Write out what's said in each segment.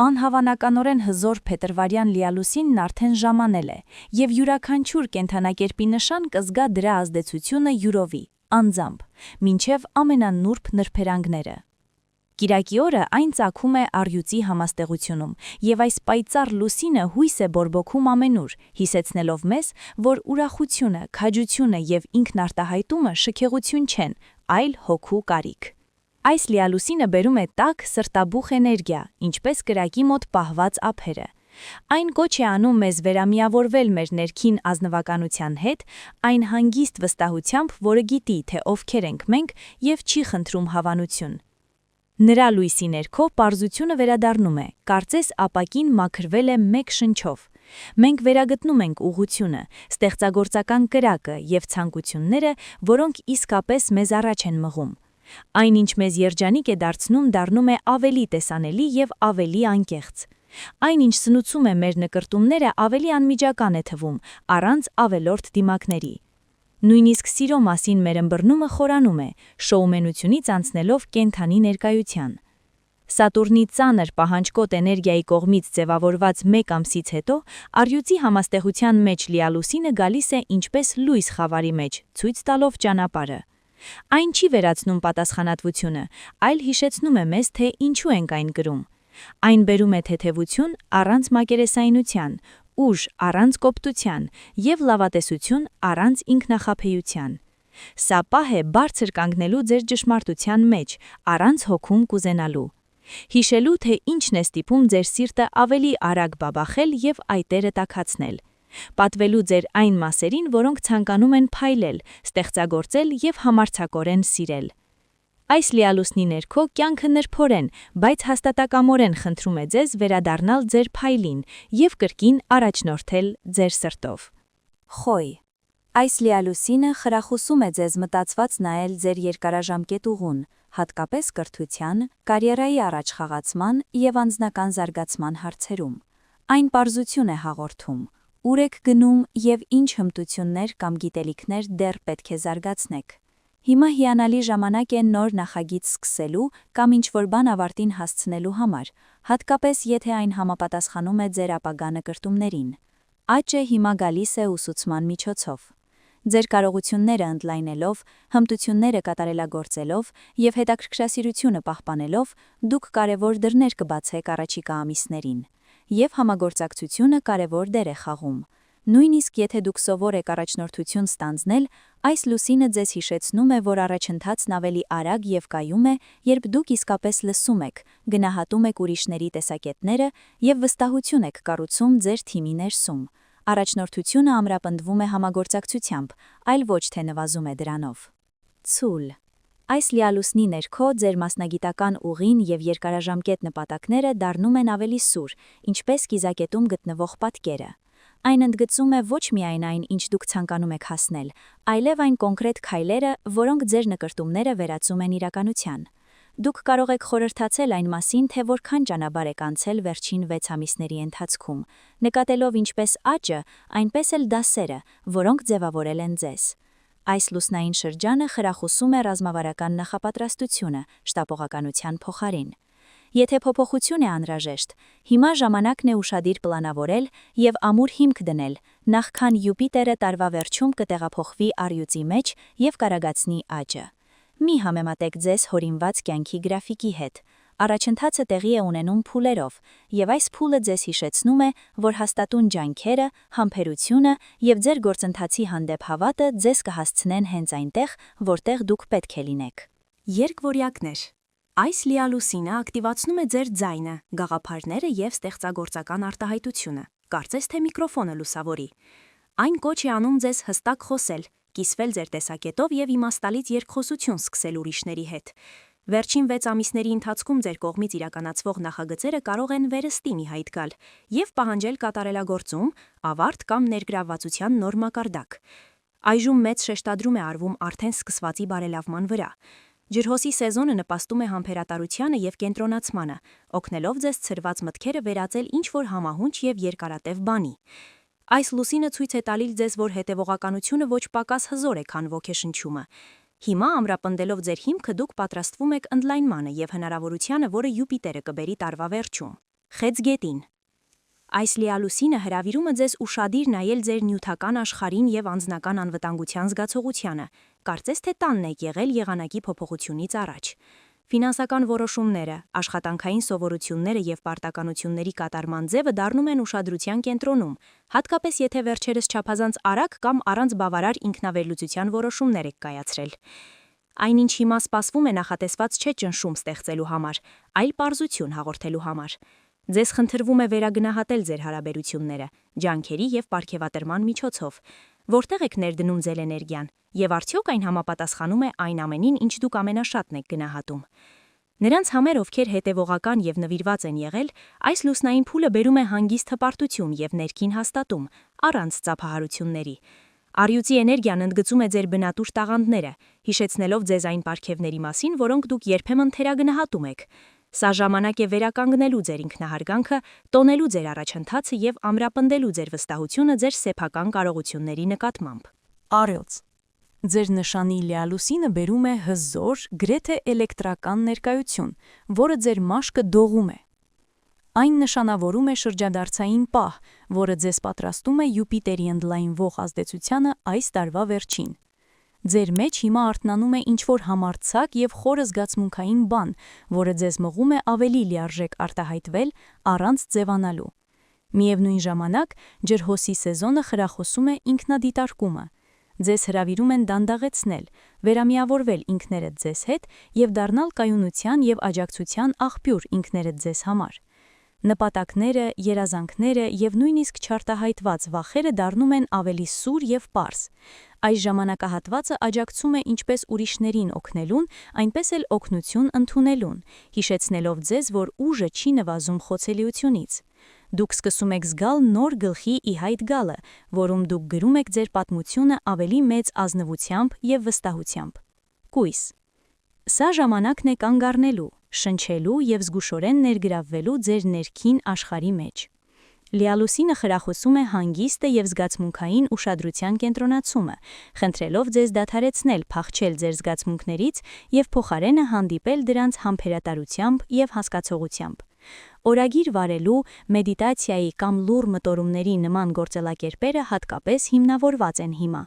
Անհավանականորեն հզոր փետրվարյան լիալուսինն արդեն ժամանել է, եւ յուրաքանչյուր կենդանակերպի նշան կզգա դրա ազդեցությունը յուրովի, անձամբ, մինչև ամենանուրբ նրբերանգները։ Կիրակի օրը այն ծագում է առյուծի համաստեղությունում, եւ այս պայծառ լուսինը հույս է բորբոքում ամենուր, հիսեցնելով մեզ, որ ուրախությունը, քաջությունը եւ ինքնարտահայտումը շքեղություն չեն, այլ հոգու կարիք։ Այս լիալուսինը բերում է տաք սրտաբուխ էներգիա, ինչպես կրակի մոտ պահված ափերը։ Այն կոչ է անում մեզ վերամիավորվել մեր ներքին ազնվականության հետ, այն հանգիստ վստահությամբ, որը գիտի, թե ովքեր ենք մենք եւ չի խնդրում հավանություն։ Նրա լույսի ներքո պարզությունը վերադառնում է, կարծես ապակին մաքրվել է մեկ շնչով։ Մենք վերագտնում ենք ուղղությունը, ստեղծագործական կրակը եւ ցանկությունները, որոնք իսկապես մեզ առաջ են մղում։ Այն, ինչ մեզ երջանիկ է դառնում է ավելի տեսանելի եւ ավելի անկեղծ։ Այն, ինչ սնուցում է մեր նկրտումները, ավելի անմիջական է թվում, առանց ավելորդ դիմակների։ Նույնիսկ սիրո մասին մեր ըմբռնումը խորանում է, շոումենությունից անցնելով կենդանի ներկայության։ Սատուրնի ծանր պահանջկոտ էներգիայի կողմից ձևավորված մեկ ամսից հետո առյուծի համաստեղության մեջ լիալուսինը գալիս է ինչպես լույս խավարի մեջ, ցույց տալով ճանապարհը։ Այն չի վերացնում պատասխանատվությունը, այլ հիշեցնում է մեզ, թե ինչու ենք այն կրում։ Այն բերում է թեթևություն առանց մակերեսայնության, ուժ առանց կոպտության եւ լավատեսություն առանց ինքնախաբեության։ Սա պահ է բարձր կանգնելու ձեր ճշմարտության մեջ, առանց հոգում կուզենալու։ Հիշելու, թե ինչն է ստիպում ձեր սիրտը ավելի արագ բաբախել եւ այտերը տաքացնել։ Պատվելու ձեր այն մասերին, որոնք ցանկանում են փայլել, ստեղծագործել եւ համարձակորեն սիրել։ Այս լիալուսնի ներքո կյանքը նրբորեն, բայց հաստատակամորեն խնդրում է ձեզ վերադառնալ ձեր փայլին եւ կրկին առաջնորդել ձեր սրտով։ Խոյ։ Այս լիալուսինը խրախուսում է ձեզ մտածված նայել ձեր երկարաժամկետ ուղուն, հատկապես կրթության, կարիերայի առաջխաղացման եւ անձնական զարգացման հարցերում։ Այն պարզություն է հաղորդում, ուր եք գնում եւ ինչ հմտություններ կամ գիտելիքներ դեռ պետք է զարգացնեք։ Հիմա հիանալի ժամանակ է նոր նախագիծ սկսելու կամ ինչ-որ բան ավարտին հասցնելու համար, հատկապես եթե այն համապատասխանում է ձեր ապագա նկրտումներին։ Աճը հիմա գալիս է ուսուցման միջոցով։ Ձեր կարողությունները ընդլայնելով, հմտությունները կատարելագործելով եւ հետաքրքրասիրությունը պահպանելով, դուք կարևոր դռներ կբացեք առաջիկա ամիսներին։ Եվ համագործակցությունը կարևոր դեր է խաղում։ Նույնիսկ եթե դուք սովոր եք առաջնորդություն ստանձնել, այս լուսինը ձեզ հիշեցնում է, որ առաջընթացն ավելի արագ եւ կայուն է, երբ դուք իսկապես լսում եք, գնահատում եք ուրիշների տեսակետները եւ վստահություն եք կառուցում ձեր թիմի ներսում։ Առաջնորդությունը ամրապնդվում է համագործակցությամբ, այլ ոչ թե նվազում է դրանով։ Ցուլ։ Այս լիալուսնի ներքո ձեր մասնագիտական ուղին եւ երկարաժամկետ նպատակները դառնում են ավելի սուր, ինչպես կիզակետում գտնվող պատկերը։ Այն ընդգծում է ոչ միայն այն, ինչ դուք ցանկանում եք հասնել, այլև այն կոնկրետ քայլերը, որոնք ձեր նկրտումները վերածում են իրականության։ Դուք կարող եք խորհրդացել այն մասին, թե որքան ճանապարհ եք անցել վերջին 6 ամիսների ընթացքում, նկատելով ինչպես աճը, այնպես էլ դասերը, որոնք ձևավորել են ձեզ։ Այս լուսնային շրջանը խրախուսում է ռազմավարական նախապատրաստությունը շտապողականության փոխարեն։ Եթե փոփոխություն է անհրաժեշտ, հիմա ժամանակն է ուշադիր պլանավորել եւ ամուր հիմք դնել, նախքան Յուպիտերը տարվա վերջում կտեղափոխվի առյուծի մեջ եւ կարագացնի աճը։ Մի համեմատեք ձեզ հորինված կյանքի գրաֆիկի հետ։ Առաջընթացը տեղի է ունենում փուլերով, եւ այս փուլը ձեզ հիշեցնում է, որ հաստատուն ջանքերը, համբերությունը եւ ձեր գործընթացի հանդեպ հավատը ձեզ կհասցնեն հենց այնտեղ, որտեղ դուք պետք է լինեք։ Երկվորյակներ։ Այս լիալուսինը ակտիվացնում է ձեր ձայնը, գաղափարները եւ ստեղծագործական արտահայտությունը, կարծես թե միկրոֆոնը լուսավորի։ Այն կոչ է անում ձեզ հստակ խոսել, կիսվել ձեր տեսակետով եւ իմաստալից երկխոսություն սկսել ուրիշների հետ։ Վերջին 6 ամիսների ընթացքում ձեր կողմից իրականացվող նախագծերը կարող են վերստի մի հայտ գալ եւ պահանջել կատարելագործում, ավարտ կամ ներգրավվածության նոր մակարդակ։ Այժմ մեծ շեշտադրում է արվում արդեն սկսվածի բարելավման վրա։ Ջրհոսի սեզոնը նպաստում է համբերատարությանը եւ կենտրոնացմանը, օգնելով ձեզ ցրված մտքերը վերածել ինչ-որ համահունչ եւ երկարատև բանի։ Այս լուսինը ցույց է տալիս ձեզ, որ հետևողականությունը ոչ պակաս հզոր է, քան ոգեշնչումը։ Հիմա ամրապնդելով ձեր հիմքը դուք պատրաստվում եք ընդլայնմանը եւ հնարավորությանը, որը Յուպիտերը կբերի տարվա վերջում։ Խեց գետին։ Այս լիալուսինը հրավիրում է ձեզ ուշադիր նայել ձեր նյութական աշխարհին եւ անձնական անվտանգության զգացողությանը, կարծես թե տանն եք եղել եղանակի փոփոխությունից առաջ։ Ֆինանսական որոշումները, աշխատանքային սովորությունները եւ պարտականությունների կատարման ձևը դառնում են ուշադրության կենտրոնում, հատկապես եթե վերջերս չափազանց արագ կամ առանց բավարար ինքնավերլուծության որոշումներ եք կայացրել։ Այնինչ հիմա սպասվում է նախատեսված չէ ճնշում ստեղծելու համար, այլ պարզություն հաղորդելու համար։ Ձեզ խնդրվում է վերագնահատել ձեր հարաբերությունները, ջանքերի եւ պարգևատրման միջոցով, որտեղ եք ներդնում ձեր էներգիան, եւ արդյոք այն համապատասխանում է այն ամենին, ինչ դուք ամենաշատն եք գնահատում։ Նրանց համար, ովքեր հետևողական եւ նվիրված են եղել, այս լուսնային փուլը բերում է հանգիստ հպարտություն եւ ներքին հաստատում, առանց ծափահարությունների։ Առյուծի էներգիան ընդգծում է ձեր բնատուր տաղանդները, հիշեցնելով ձեզ այն պարգևների մասին, որոնք դուք երբեմն թերագնահատում եք։ Սա ժամանակ է վերականգնելու ձեր ինքնահարգանքը, տոնելու ձեր առաջընթացը եւ ամրապնդելու ձեր վստահությունը ձեր սեփական կարողությունների նկատմամբ։ Առյուծ։ Ձեր նշանի լիալուսինը բերում է հզոր, գրեթե էլեկտրական ներկայություն, որը ձեր մաշկը դողում է։ Այն նշանավորում է շրջադարձային պահ, որը ձեզ պատրաստում է Յուպիտերի ընդլայնվող ազդեցությանը այս տարվա վերջին։ Ձեր մեջ հիմա արթնանում է ինչ-որ համարձակ եւ խորը զգացմունքային բան, որը ձեզ մղում է ավելի լիարժեք արտահայտվել առանց ձևանալու։ Միևնույն ժամանակ, ջրհոսի սեզոնը խրախոսում է ինքնադիտարկումը։ Ձեզ հրավիրում են դանդաղեցնել, վերամիավորվել ինքներդ ձեզ հետ եւ դառնալ կայունության եւ աջակցության աղբյուր ինքներդ ձեզ համար։ Նպատակները, երազանքները եւ նույնիսկ չարտահայտված վախերը դառնում են ավելի սուր եւ պարզ։ Այս ժամանակահատվածը աջակցում է ինչպես ուրիշներին օգնելուն, այնպես էլ օգնություն ընդունելուն, հիշեցնելով ձեզ, որ ուժը չի նվազում խոցելիությունից։ Դուք սկսում եք զգալ նոր գլխի ի հայտ գալը, որում դուք գրում եք ձեր պատմությունը ավելի մեծ ազնվությամբ եւ վստահությամբ։ Կույս։ Սա ժամանակն է կանգ առնելու, շնչելու եւ զգուշորեն ներգրավվելու ձեր ներքին աշխարհի մեջ։ Լիալուսինը խրախոսում է հանգիստը եւ զգացմունքային ուշադրության կենտրոնացումը, խնդրելով ձեզ դադարեցնել փախչել ձեր զգացմունքներից եւ փոխարենը հանդիպել դրանց համբերատարությամբ եւ հասկացողությամբ։ Օրագիր վարելու, մեդիտացիայի կամ լուռ մտորումների նման գործելակերպերը հատկապես հիմնավորված են հիմա։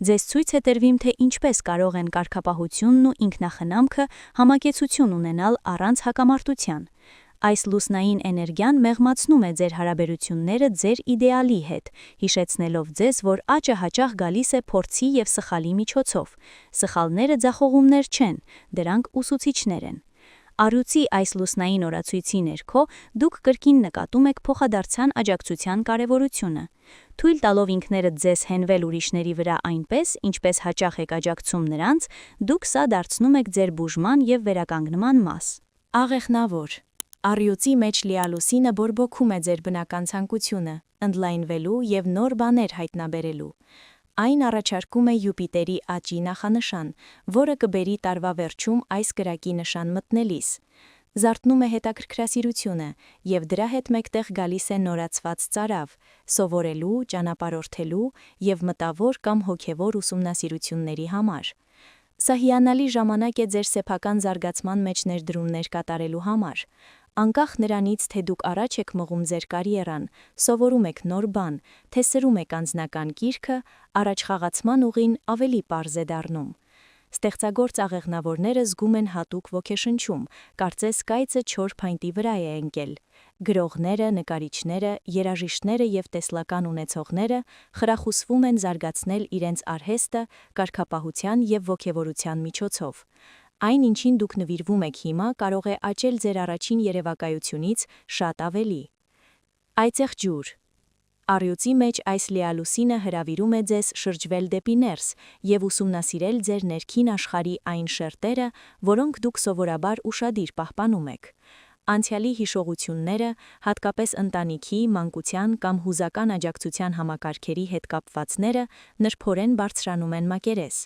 Ձեզ ցույց է տրվում, թե ինչպես կարող են կարգապահությունն ու ինքնախնամքը համակեցություն ունենալ առանց հակամարտության։ Այս լուսնային էներգիան մեղմացնում է ձեր հարաբերությունները ձեր իդեալի հետ, հիշեցնելով ձեզ, որ աճը հաճախ գալիս է փորձի եւ սխալի միջոցով։ Սխալները ձախողումներ չեն, դրանք ուսուցիչներ են։ Առյուծի այս լուսնային օրացույցի ներքո դուք կրկին նկատում եք փոխադարձան աջակցության կարևորությունը։ Թույլ տալով ինքներդ ձեզ հենվել ուրիշների վրա այնպես, ինչպես հաճախ եք աջակցում նրանց, դուք սա դարձնում եք ձեր բուժման եւ վերականգնման մաս։ Աղեղնավոր։ Առյուծի մեջ լիալուսինը բորբոքում է ձեր բնական ցանկությունը, ընդլայնվելու եւ նոր բաներ հայտնաբերելու։ Այն առաջարկում է Յուպիտերի աճի նախանշան, որը կբերի տարվա վերջում այս կրակի նշան մտնելիս։ Զարթնում է հետաքրքրասիրությունը եւ դրա հետ մեկտեղ գալիս է նորացված ծարավ, սովորելու, ճանապարհորդելու եւ մտավոր կամ հոգեվոր ուսումնասիրությունների համար։ Սա հիանալի ժամանակ է ձեր սեփական զարգացման մեջ ներդրումներ կատարելու համար։ Անկախ նրանից, թե դուք առաջ եք մղում ձեր կարիերան, սովորում եք նոր բան, թե սրում եք անձնական կիրքը, առաջխաղացման ուղին ավելի պարզ է դառնում։ Ստեղծագործ աղեղնավորները զգում են հատուկ ոգեշնչում, կարծես կայծը չոր փայտի վրա է ընկել։ Գրողները, նկարիչները, երաժիշտները եւ տեսլական ունեցողները խրախուսվում են զարգացնել իրենց արհեստը կարգապահության եւ ոգևորության միջոցով։ Այն, ինչին դուք նվիրվում եք հիմա, կարող է աճել ձեր առաջին երևակայությունից շատ ավելի։ Այծեղ ջուր։ Առյուծի մեջ այս լիալուսինը հրավիրում է ձեզ շրջվել դեպի ներս եւ ուսումնասիրել ձեր ներքին աշխարհի այն շերտերը, որոնք դուք սովորաբար ուշադիր պահպանում եք։ Անցյալի հիշողությունները, հատկապես ընտանիքի, մանկության կամ հուզական աջակցության համակարգերի հետ կապվածները, նրբորեն բարձրանում են մակերես։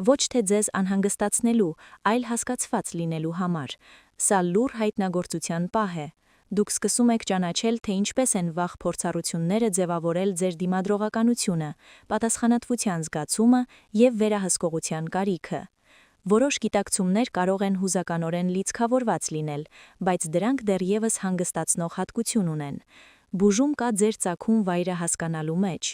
Ոչ թե ձեզ անհանգստացնելու, այլ հասկացված լինելու համար։ Սա լուռ հայտնագործության պահ է։ Դուք սկսում եք ճանաչել, թե ինչպես են վաղ փորձառությունները ձևավորել ձեր դիմադրողականությունը, պատասխանատվության զգացումը եւ վերահսկողության կարիքը։ Որոշ գիտակցումներ կարող են հուզականորեն լիցքավորված լինել, բայց դրանք դեռևս հանգստացնող հատկություն ունեն։ Բուժում կա ձեր ծագում վայրը հասկանալու մեջ։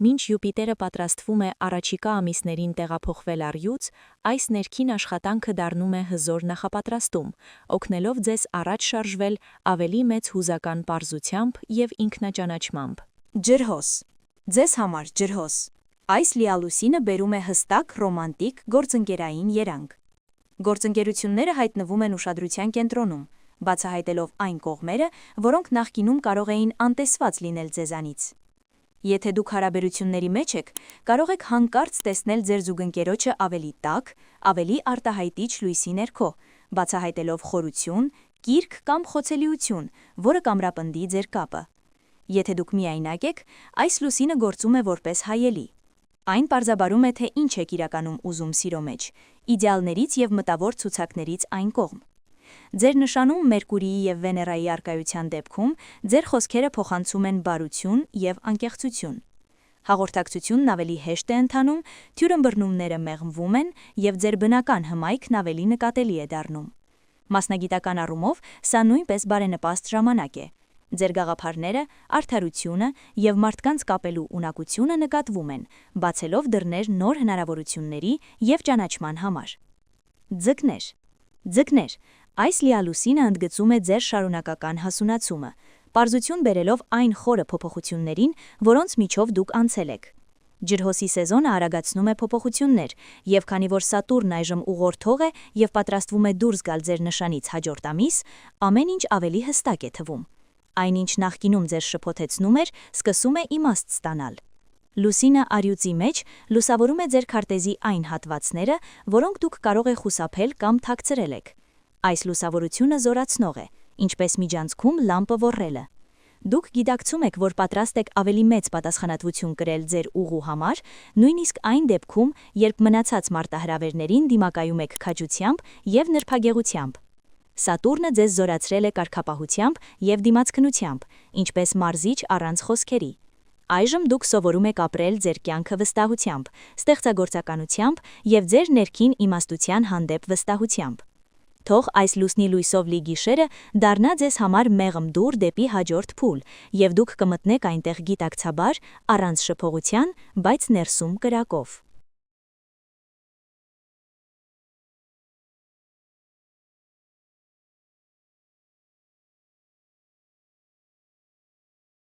Մինչ Յուպիտերը պատրաստվում է առաջիկա ամիսներին տեղափոխվել առյուծ, այս ներքին աշխատանքը դառնում է հզոր նախապատրաստում, օգնելով ձեզ առաջ շարժվել ավելի մեծ հուզական պարզությամբ և ինքնաճանաչմամբ։ Ջրհոս։ Ձեզ համար ջրհոս։ Այս լիալուսինը բերում է հստակ, ռոմանտիկ, գործընկերային երանգ։ Գործընկերությունները հայտնվում են ուշադրության կենտրոնում, բացահայտելով այն կողմերը, որոնք նախկինում կարող էին անտեսված լինել ձեզանից։ Եթե դուք հարաբերությունների մեջ եք, կարող եք հանկարծ տեսնել ձեր զուգընկերոջը ավելի տաք, ավելի արտահայտիչ լույսի ներքո, բացահայտելով խորություն, կիրք կամ խոցելիություն, որը կամրապնդի ձեր կապը։ Եթե դուք միայնակ եք, այս լուսինը գործում է որպես հայելի։ Այն պարզաբարում է, թե ինչ եք իրականում ուզում սիրո մեջ, իդեալներից և մտավոր ցուցակներից այն կողմ։ Ձեր նշանում Մերկուրիի և Վեներայի առկայության դեպքում ձեր խոսքերը փոխանցում են բարություն և անկեղծություն։ Հաղորդակցությունն ավելի հեշտ է ընթանում, թյուրըմբռնումները մեղմվում են և ձեր բնական հմայքն ավելի նկատելի է դառնում։ Մասնագիտական առումով սա նույնպես բարենպաստ ժամանակ է։ Ձեր գաղափարները, արդարությունը և մարդկանց կապելու ունակությունը նկատվում են, բացելով դռներ նոր հնարավորությունների և ճանաչման համար։ Ձկներ։ Ձկներ, այս լիալուսինը ընդգծում է ձեր շարունակական հասունացումը, պարզություն բերելով այն խորը փոփոխություններին, որոնց միջով դուք անցել եք։ Ջրհոսի սեզոնը արագացնում է փոփոխություններ, և քանի որ Սատուրն այժմ ուղղորդող է և պատրաստվում է դուրս գալ ձեր նշանից հաջորդ ամիս, ամեն ինչ ավելի հստակ է թվում։ Այնինչ նախկինում ձեզ շփոթեցնում էր, սկսում է իմաստ ստանալ։ Լուսինը առյուծի մեջ լուսավորում է ձեր քարտեզի այն հատվածները, որոնք դուք կարող եք խուսափել կամ թաքցրել եք։ Այս լուսավորությունը զորացնող է, ինչպես միջանցքում լամպը ոռելը։ Դուք գիտակցում եք, որ պատրաստ եք ավելի մեծ պատասխանատվություն կրել ձեր ուղու համար, նույնիսկ այն դեպքում, երբ մնացած մարտահրավերներին դիմակայում եք քաջությամբ և նրբագեղությամբ։ Սատուրնը ձեզ զորացրել է կարգապահությամբ և դիմացքնությամբ, ինչպես մարզիչ առանց խոսքերի։ Այժմ դուք սովորում եք ապրել ձեր կյանքը վստահությամբ, ստեղծագործականությամբ և ձեր ներքին իմաստության հանդեպ վստահությամբ։ Թող այս լուսնի լույսով լի գիշերը դառնա ձեզ համար մեղմ դուռ դեպի հաջորդ փուլ, և դուք կմտնեք այնտեղ գիտակցաբար, առանց շփողության, բայց ներսում կրակով։